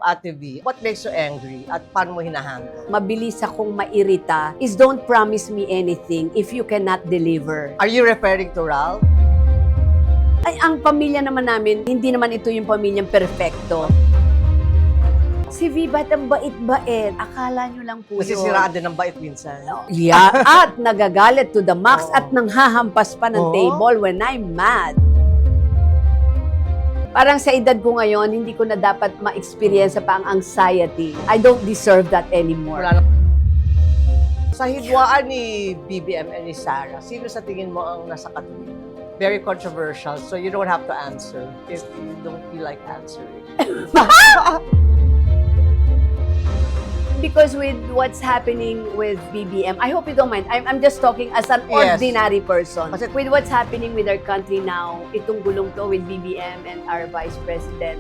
Ate V, what makes you angry at paano mo hinahandle? Mabilis akong mairita is don't promise me anything if you cannot deliver. Are you referring to Ralph? Ay, ang pamilya naman namin, hindi naman ito yung pamilyang perfecto. Si V, ba't ang bait-bait? Akala nyo lang po yun. Nasisiraan din ng bait minsan. Yeah, at nagagalit to the max Oo. at nanghahampas pa ng Oo. table when I'm mad. Parang sa edad ko ngayon, hindi ko na dapat ma-experience pa ang anxiety. I don't deserve that anymore. Wala na. Sa hidwaan ni BBM and ni Sarah, sino sa tingin mo ang nasa katuwid? Very controversial, so you don't have to answer if you don't feel like answering. Because with what's happening with BBM, I hope you don't mind. I'm just talking as an Yes. ordinary person. Kasi- With what's happening with our country now, itong gulong to with BBM and our Vice President,